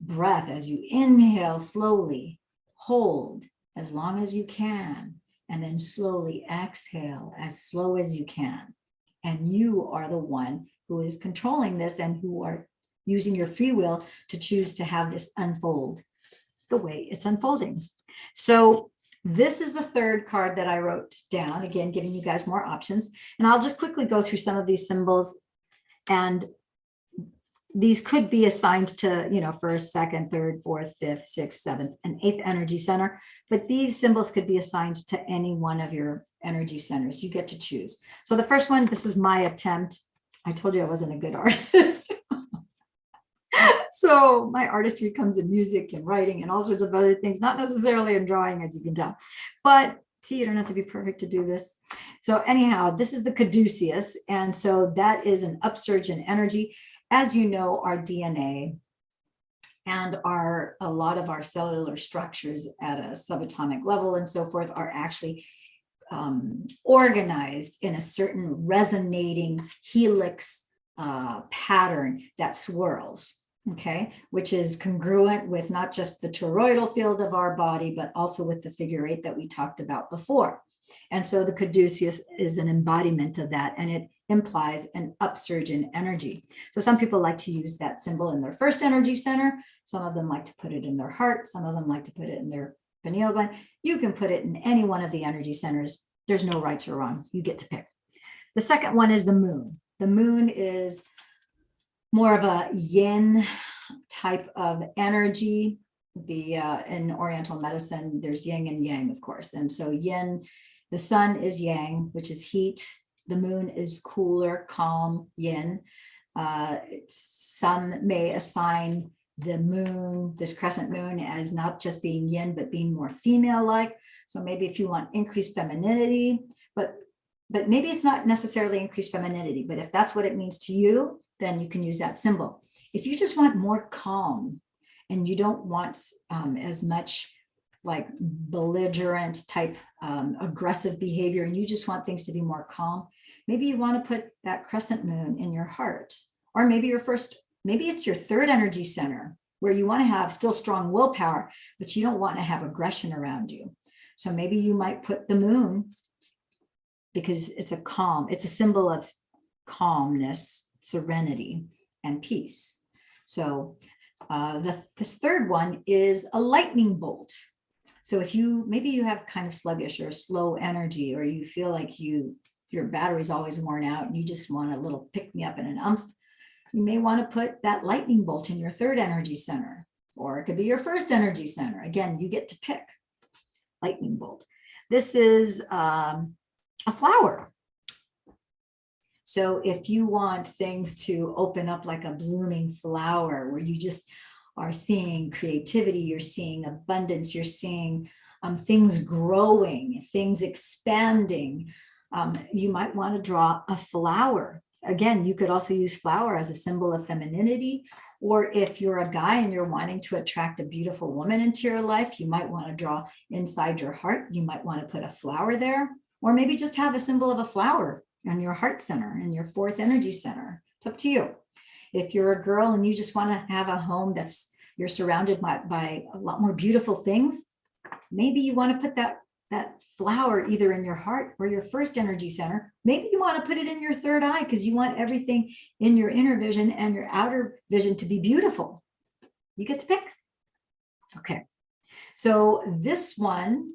breath, as you inhale slowly, hold as long as you can, and then slowly exhale as slow as you can. And you are the one who is controlling this and who are using your free will to choose to have this unfold the way it's unfolding. So this is the third card that I wrote down, again, giving you guys more options. And I'll just quickly go through some of these symbols. And these could be assigned to, first, second, third, fourth, fifth, sixth, seventh, and eighth energy center. But these symbols could be assigned to any one of your energy centers. You get to choose. So the first one, this is my attempt. I told you I wasn't a good artist. So my artistry comes in music and writing and all sorts of other things, not necessarily in drawing, as you can tell. But see, you don't have to be perfect to do this. So anyhow, this is the caduceus. And so that is an upsurge in energy. As you know, our DNA and a lot of our cellular structures at a subatomic level and so forth are actually organized in a certain resonating helix pattern that swirls, okay, which is congruent with not just the toroidal field of our body, but also with the figure 8 that we talked about before. And so the caduceus is an embodiment of that, and it implies an upsurge in energy. So some people like to use that symbol in their first energy center. Some of them like to put it in their heart. Some of them like to put it in their pineal gland. You can put it in any one of the energy centers. There's no rights or wrong. You get to pick. The second one is the moon. The moon is more of a yin type of energy. In Oriental medicine, there's yin and yang, of course. And so yin, the sun is yang, which is heat. The moon is cooler, calm, yin. Some may assign the moon, this crescent moon, as not just being yin, but being more female-like. So maybe if you want increased femininity, but maybe it's not necessarily increased femininity, but if that's what it means to you, then you can use that symbol. If you just want more calm and you don't want as much like belligerent type aggressive behavior, and you just want things to be more calm, maybe you want to put that crescent moon in your heart. Or maybe it's your third energy center where you want to have still strong willpower, but you don't want to have aggression around you. So maybe you might put the moon, because it's a symbol of calmness, serenity, and peace. So this third one is a lightning bolt. So if maybe you have kind of sluggish or slow energy, or you feel like your battery's always worn out and you just want a little pick me up and an umph, you may want to put that lightning bolt in your third energy center, or it could be your first energy center. Again, you get to pick. Lightning bolt. This is a flower. So if you want things to open up like a blooming flower, where you just are seeing creativity, you're seeing abundance, you're seeing things growing, things expanding, you might want to draw a flower. Again, you could also use flower as a symbol of femininity. Or if you're a guy and you're wanting to attract a beautiful woman into your life, you might want to draw inside your heart. You might want to put a flower there, or maybe just have a symbol of a flower on your heart center and your fourth energy center. It's up to you. If you're a girl and you just want to have a home that's, you're surrounded by a lot more beautiful things. Maybe you want to put that flower either in your heart or your first energy center. Maybe you want to put it in your third eye because you want everything in your inner vision and your outer vision to be beautiful. You get to pick. Okay. So this one,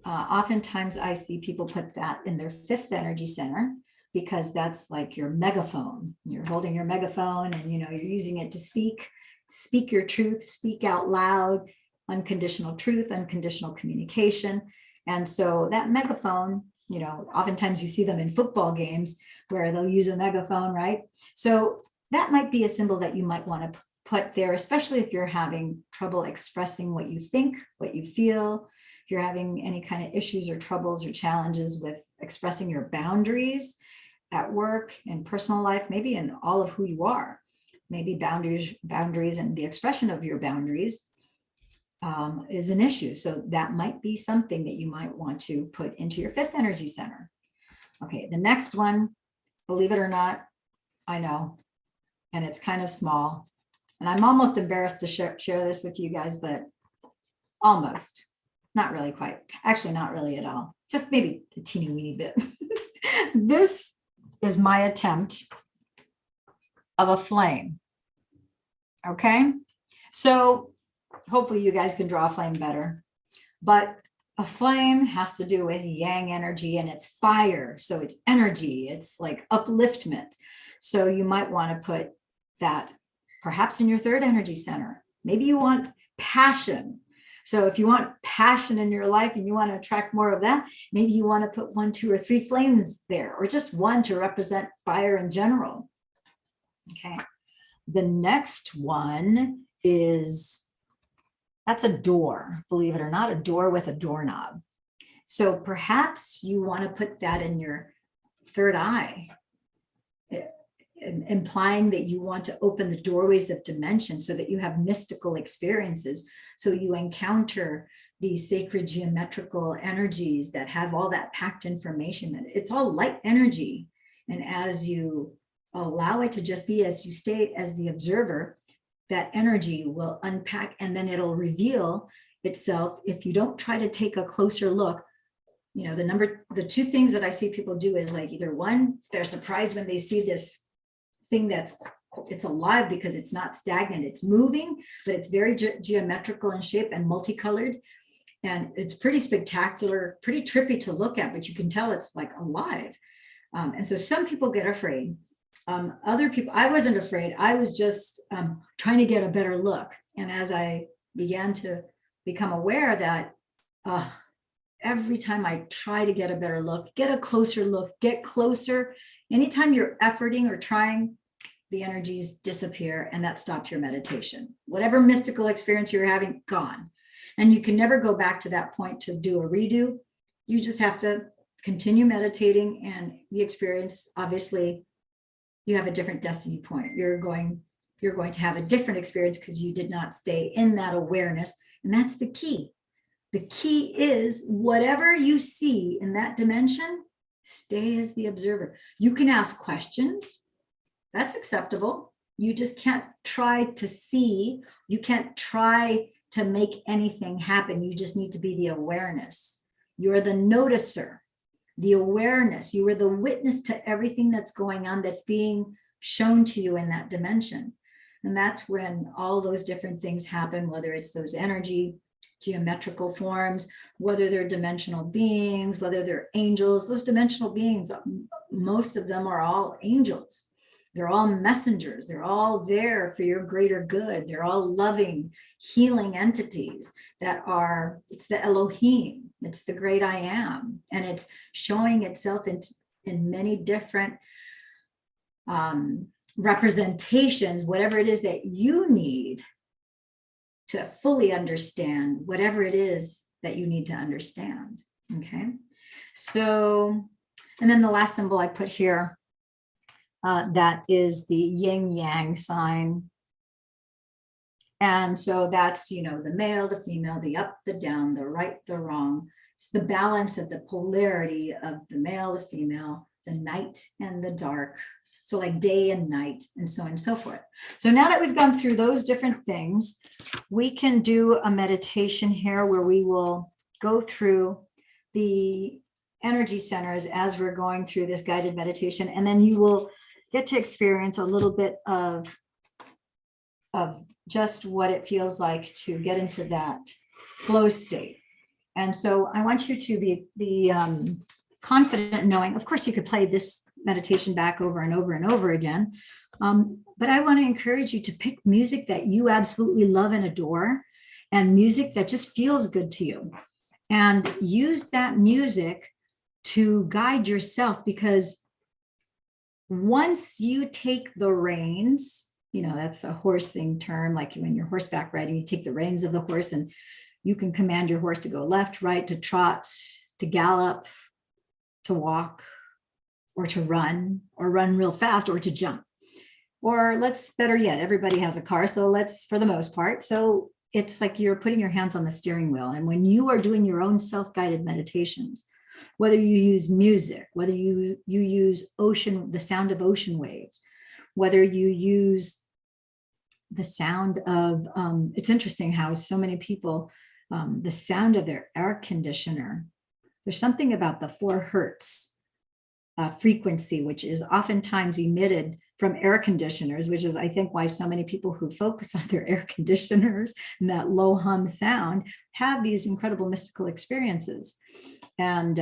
oftentimes I see people put that in their fifth energy center because that's like your megaphone. You're holding your megaphone and, you're using it to speak your truth, speak out loud, unconditional truth, unconditional communication. And so that megaphone, oftentimes you see them in football games where they'll use a megaphone, right? So that might be a symbol that you might want to put there, especially if you're having trouble expressing what you think, what you feel, if you're having any kind of issues or troubles or challenges with expressing your boundaries at work and personal life, maybe in all of who you are, maybe boundaries and the expression of your boundaries is an issue. So that might be something that you might want to put into your fifth energy center. Okay, the next one, believe it or not, I know, and it's kind of small, and I'm almost embarrassed to share this with you guys, but almost, not really quite, actually not really at all, just maybe a teeny weeny bit. This is my attempt of a flame. Okay, so hopefully you guys can draw a flame better, but a flame has to do with yang energy and it's fire. So it's energy, it's like upliftment. So you might want to put that perhaps in your third energy center. Maybe you want passion. So if you want passion in your life and you want to attract more of that, maybe you want to put 1, 2, or 3 flames there, or just one to represent fire in general. Okay. The next one is, that's a door, believe it or not, a door with a doorknob. So perhaps you want to put that in your third eye, implying that you want to open the doorways of dimension so that you have mystical experiences. So you encounter these sacred geometrical energies that have all that packed information. That it's all light energy. And as you allow it to just be, as you stay as the observer, that energy will unpack and then it'll reveal itself if you don't try to take a closer look. The 2 things that I see people do is like either one, they're surprised when they see this thing it's alive because it's not stagnant, it's moving, but it's very geometrical in shape and multicolored. And it's pretty spectacular, pretty trippy to look at, but you can tell it's like alive. And so some people get afraid. Other people, I wasn't afraid. I was just trying to get a better look. And as I began to become aware that every time I try to get a better look, get a closer look, get closer, anytime you're efforting or trying, the energies disappear and that stops your meditation. Whatever mystical experience you're having, gone. And you can never go back to that point to do a redo. You just have to continue meditating, and the experience, obviously, you have a different destiny point. You're going to have a different experience because you did not stay in that awareness. And that's the key. The key is whatever you see in that dimension, stay as the observer. You can ask questions. That's acceptable. You just can't try to see. You can't try to make anything happen. You just need to be the awareness. You're the noticer. The awareness, you are the witness to everything that's going on, that's being shown to you in that dimension. And that's when all those different things happen, whether it's those energy, geometrical forms, whether they're dimensional beings, whether they're angels. Those dimensional beings, most of them are all angels. They're all messengers. They're all there for your greater good. They're all loving, healing entities that are, it's the Elohim. It's the great I am. And it's showing itself in many different representations, whatever it is that you need to fully understand, whatever it is that you need to understand. Okay. So, and then the last symbol I put here, that is the yin yang sign. And so that's, the male, the female, the up, the down, the right, the wrong. It's the balance of the polarity of the male, the female, the night and the dark, So like day and night and so on and so forth. So now that we've gone through those different things, we can do a meditation here where we will go through the energy centers as we're going through this guided meditation. And then you will get to experience a little bit of just what it feels like to get into that flow state. And so I want you to be confident knowing, of course, you could play this meditation back over and over and over again. But I want to encourage you to pick music that you absolutely love and adore, and music that just feels good to you. And use that music to guide yourself, because once you take the reins, that's a horsing term, like when you're horseback riding, you take the reins of the horse and you can command your horse to go left, right, to trot, to gallop, to walk, or to run, or run real fast, or to jump. Or better yet, everybody has a car, so for the most part. So it's like you're putting your hands on the steering wheel. And when you are doing your own self-guided meditations, whether you use music, whether you use the sound of ocean waves, whether you use the sound of, it's interesting how so many people, the sound of their air conditioner, there's something about the 4 hertz frequency, which is oftentimes emitted from air conditioners, which is, I think, why so many people who focus on their air conditioners and that low hum sound have these incredible mystical experiences. And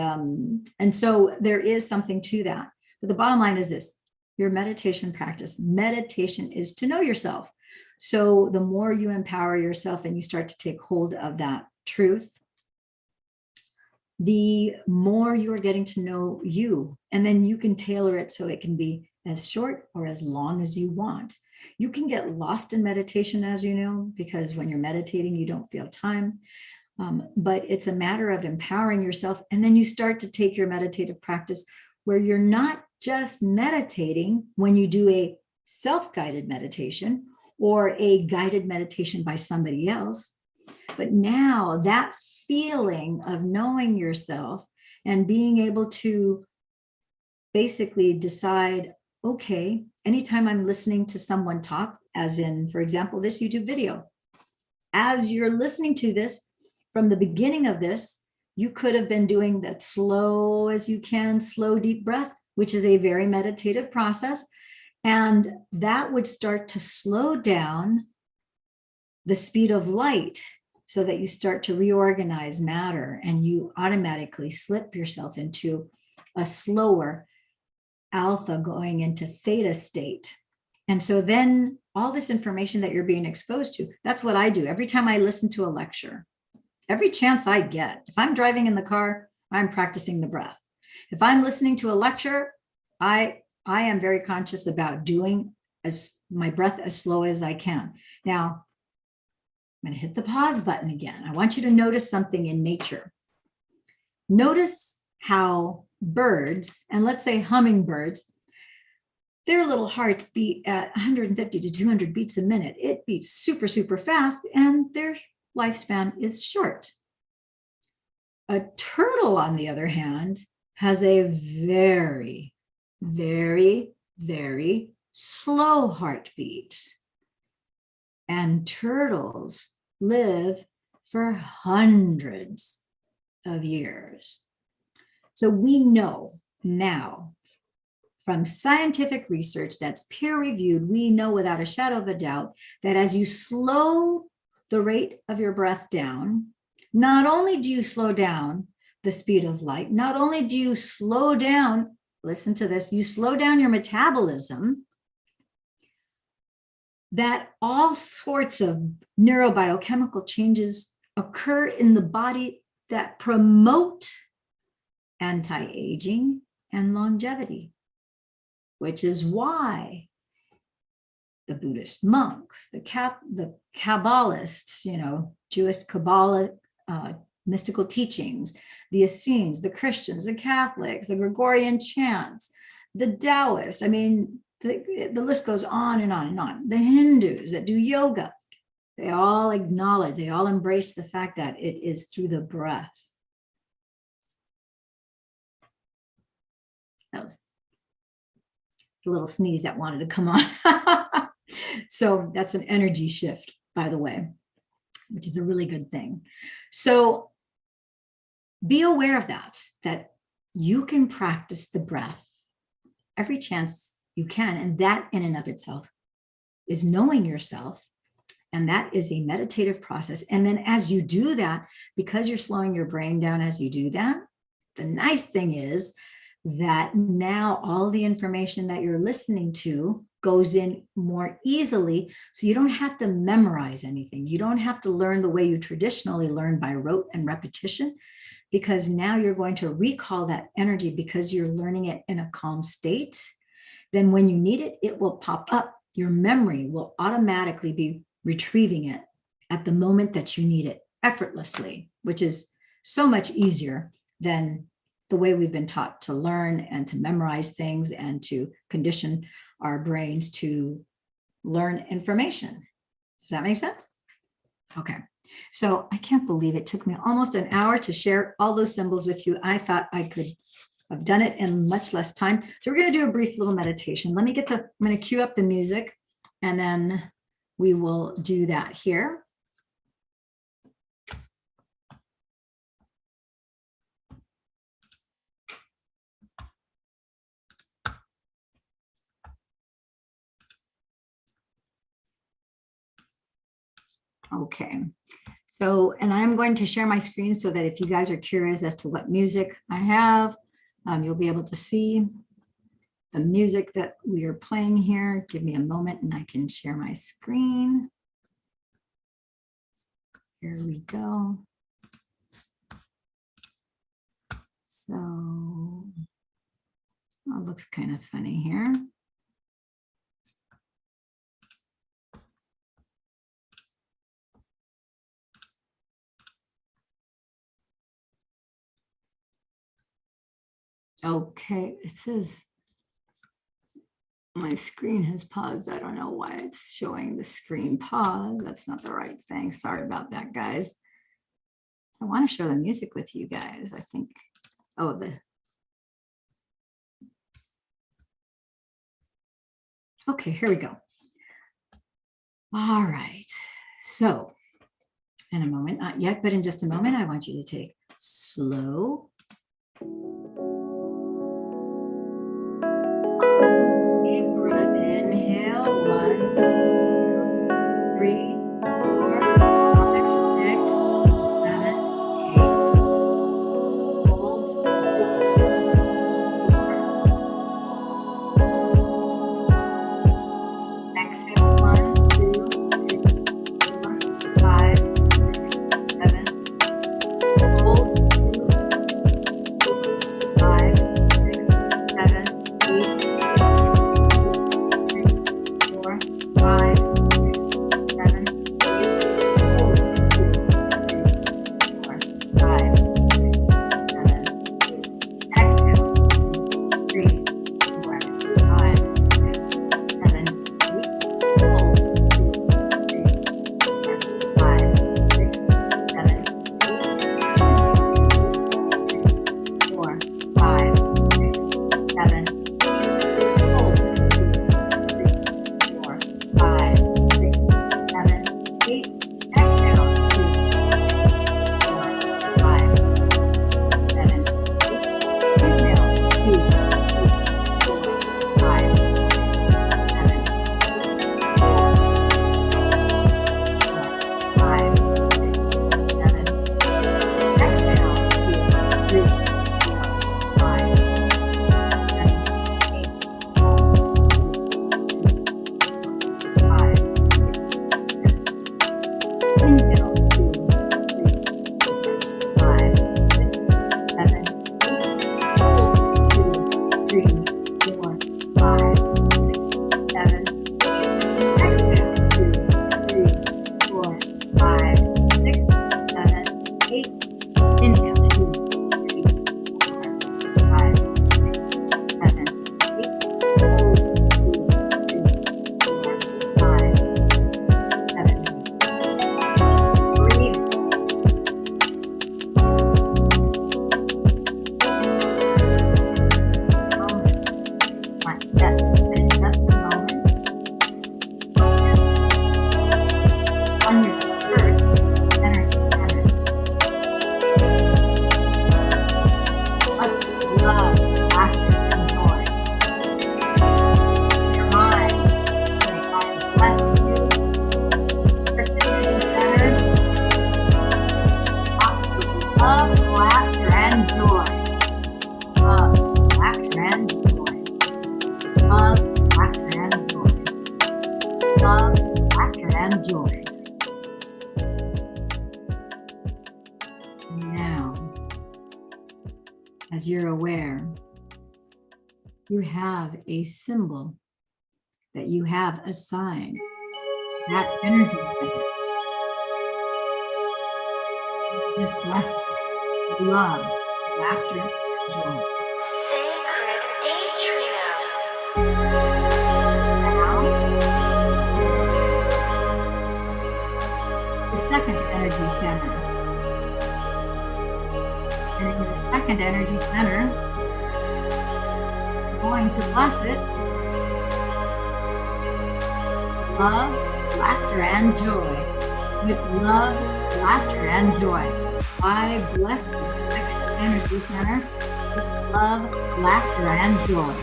so there is something to that. But the bottom line is this: your meditation practice. Meditation is to know yourself. So the more you empower yourself and you start to take hold of that truth, the more you are getting to know you. And then you can tailor it so it can be as short or as long as you want. You can get lost in meditation, as you know, because when you're meditating, you don't feel time. But it's a matter of empowering yourself. And then you start to take your meditative practice where you're not just meditating when you do a self-guided meditation or a guided meditation by somebody else. But now that feeling of knowing yourself and being able to basically decide, okay, anytime I'm listening to someone talk, as in, for example, this YouTube video, as you're listening to this, from the beginning of this, you could have been doing that slow as you can, slow, deep breath, which is a very meditative process. And that would start to slow down the speed of light so that you start to reorganize matter and you automatically slip yourself into a slower alpha going into theta state. And so then all this information that you're being exposed to, that's what I do. Every time I listen to a lecture, every chance I get, if I'm driving in the car, I'm practicing the breath. If I'm listening to a lecture, I am very conscious about doing my breath as slow as I can. Now, I'm going to hit the pause button again. I want you to notice something in nature. Notice how birds, and let's say hummingbirds, their little hearts beat at 150 to 200 beats a minute. It beats super, super fast, and their lifespan is short. A turtle, on the other hand, has a very, very, very slow heartbeat. And turtles live for hundreds of years. So we know now from scientific research that's peer-reviewed, we know without a shadow of a doubt that as you slow the rate of your breath down, not only do you slow down the speed of light, not only do you slow down, listen to this, you slow down your metabolism, that all sorts of neurobiochemical changes occur in the body that promote anti-aging and longevity, which is why the Buddhist monks, the Kabbalists, Jewish Kabbalah, mystical teachings, the Essenes, the Christians, the Catholics, the Gregorian chants, the Taoists, the list goes on and on and on. The Hindus that do yoga, they all acknowledge, they all embrace the fact that it is through the breath. the little sneeze that wanted to come on. So that's an energy shift, by the way, which is a really good thing. So be aware of that you can practice the breath every chance you can. And that in and of itself is knowing yourself. And that is a meditative process. And then as you do that, because you're slowing your brain down as you do that, the nice thing is that now all the information that you're listening to goes in more easily. So you don't have to memorize anything. You don't have to learn the way you traditionally learn by rote and repetition, because now you're going to recall that energy because you're learning it in a calm state. Then when you need it, it will pop up. Your memory will automatically be retrieving it at the moment that you need it effortlessly, which is so much easier than the way we've been taught to learn and to memorize things and to condition our brains to learn information. Does that make sense? Okay. So I can't believe it took me almost an hour to share all those symbols with you. I thought I could have done it in much less time. So we're going to do a brief little meditation. I'm going to cue up the music, and then we will do that here. Okay. So, and I'm going to share my screen so that if you guys are curious as to what music I have, you'll be able to see the music that we are playing here. Give me a moment and I can share my screen. Here we go. So, it looks kind of funny here. Okay, it says my screen has paused. I don't know why it's showing the screen pause. That's not the right thing. Sorry about that, guys. I want to share the music with you guys. I think, okay, here we go. All right. So in a moment, not yet, but in just a moment, I want you to take slow, deep breath, inhale, 1, 2, 3, 4, 5, 6, 7, 8. Hold. 4. Exhale, 1, 2, 3, 4, 5, 6, 7. Hold. 2, 5. love, laughter, and joy. Now, as you're aware, you have a symbol that you have assigned that energy center. This blessing, love, laughter, joy. Sacred atrium. Now, the second energy center. And in the second energy center, we're going to bless it. Love, laughter, and joy. With love, laughter, and joy. I bless the second energy center with love, laughter, and joy.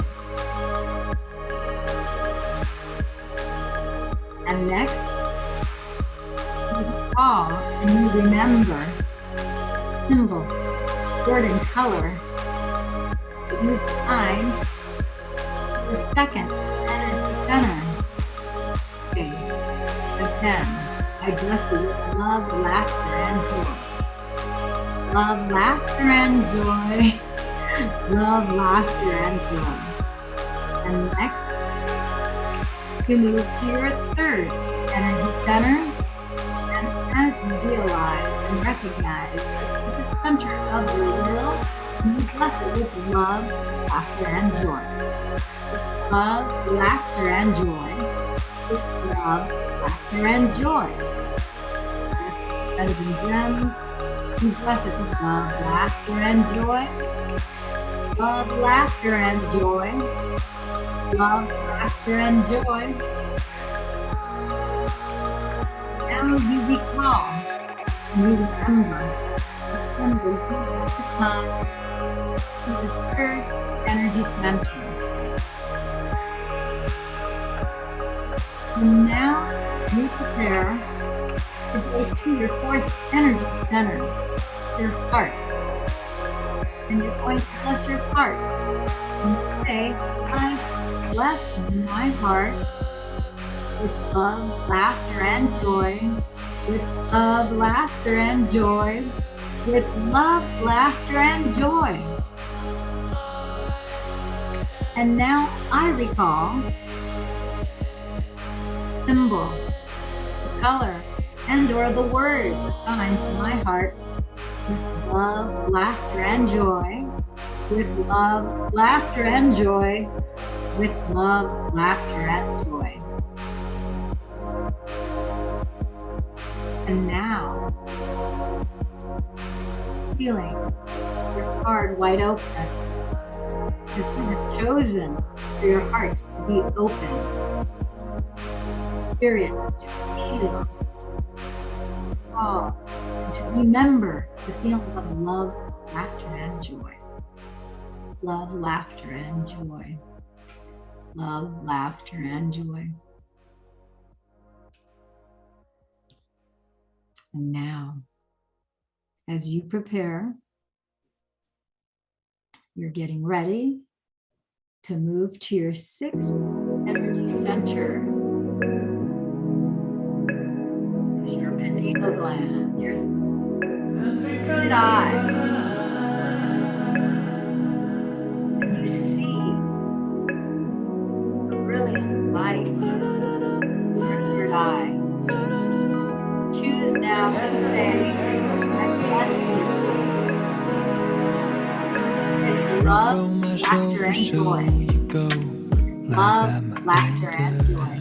And next, you recall and you remember symbol, word, and color that you find your second energy center. Okay. Again, I bless you with love, laughter, and joy. Love, laughter, and joy. Love, laughter, and joy. And next, you move to your third energy center. And as you realize and recognize this is the center of your will, you bless it with love, laughter, and joy. With love, laughter, and joy. With love, laughter, and joy. Gems and gems, you bless it with love, laughter, and joy. Love, laughter, and joy. Love, laughter, and joy. Now you recall and you remember the symbol you have to come to the third energy center. And now you prepare to go to your fourth energy center, your heart. And you're going to bless your heart. And say, I bless my heart with love, laughter, and joy. With love, laughter, and joy. With love, laughter, and joy. And now I recall symbol, the color, and or the word assigned to my heart with love, laughter, and joy. With love, laughter, and joy. With love, laughter, and joy. And now, feeling your heart wide open. You have chosen for your heart to be open. Experience to feel. Oh, and to remember the feeling of love, laughter, and joy. Love, laughter, and joy. Love, laughter, and joy. And now, as you prepare, you're getting ready to move to your sixth energy center. It's your pineal gland, your third eye. And you see the brilliant light in your third eye. Choose now to say, I bless you. Love, laughter, and joy. Love, laughter, and joy.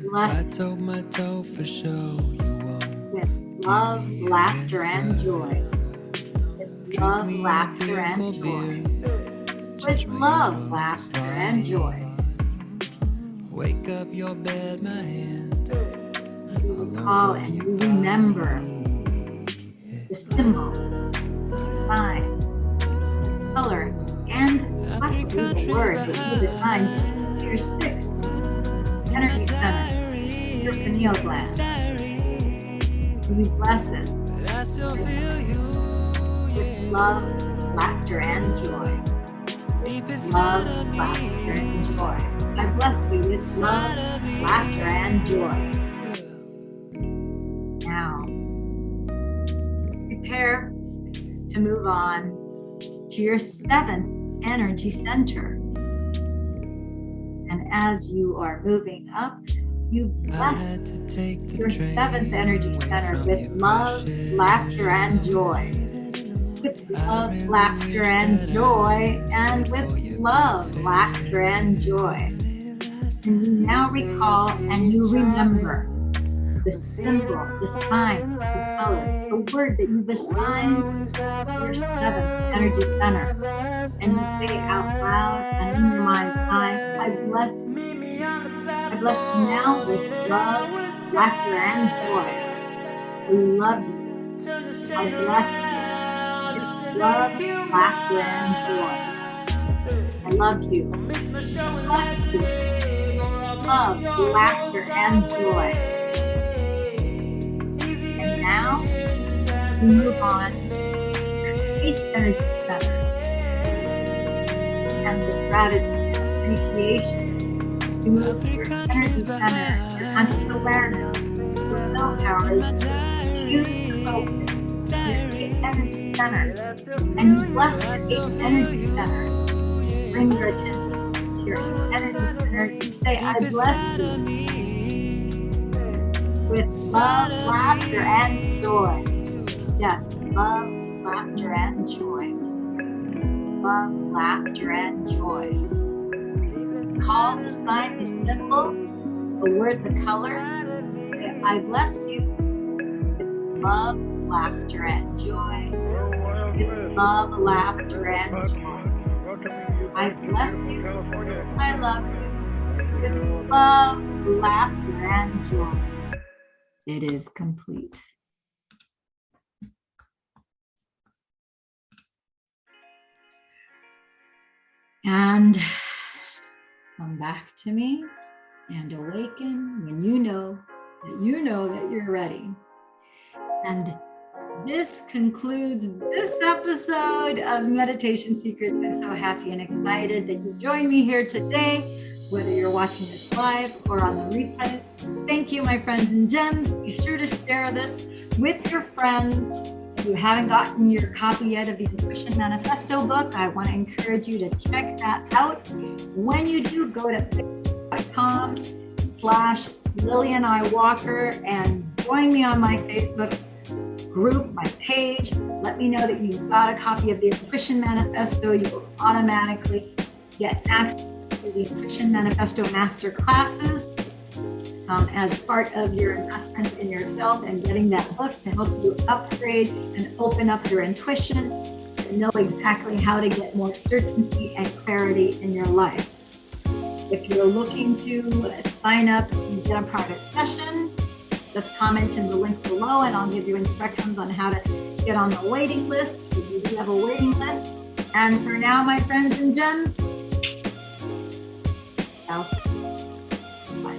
Bless with love, laughter, and joy. With love, laughter, and joy. With love, laughter, and joy. Wake up your bed, my hand. You recall and you remember the symbol, sign, color, and possibly the word that you've assigned to your sixth energy center, your pineal gland. We bless it with love, laughter, and joy. With love, laughter, and joy. I bless you with love, laughter, and joy. Now, prepare to move on to your 7th energy center. And as you are moving up, you bless your 7th energy center with love, laughter, and joy. With love, laughter, and joy, and with love, laughter, and joy. And you now recall and you remember the symbol, the sign, the color, the word that you've assigned to your 7th energy center. And you say out loud and in your mind's eye, I bless you. I bless you now with love, laughter, and joy. I love you. I bless you with love, laughter, and joy. I love you. Bless you. Love, laughter, and joy. And now, we move on to your 8th energy center. And with gratitude and appreciation, you move to your energy center, your conscious awareness, your willpower is huge focus, your 8th energy center. And you bless your 8th energy center. Bring your attention to your 8th energy center. You say, I bless you with love, laughter, and joy. Yes, love, laughter, and joy. Love, laughter, and joy. Call the sign, the symbol, the word, the color. Say, I bless you with love, laughter, and joy. With love, laughter, and joy. I bless you. I love you. With love, laughter, and joy. It is complete. And come back to me and awaken when you know that you're ready. And this concludes this episode of Meditation Secrets. I'm so happy and excited that you joined me here today, whether you're watching this live or on the replay. Thank you, my friends and gems. Be sure to share this with your friends. If you haven't gotten your copy yet of the Intuition Manifesto book, I want to encourage you to check that out. When you do, go to facebook.com/LillianIWalker and join me on my Facebook group, my page. Let me know that you've got a copy of the Intuition Manifesto. You will automatically get access to the Intuition Manifesto Master Classes as part of your investment in yourself and getting that book to help you upgrade and open up your intuition and know exactly how to get more certainty and clarity in your life. If you're looking to sign up to get a private session, just comment in the link below and I'll give you instructions on how to get on the waiting list, if you do have a waiting list. And for now, my friends and gems, bye.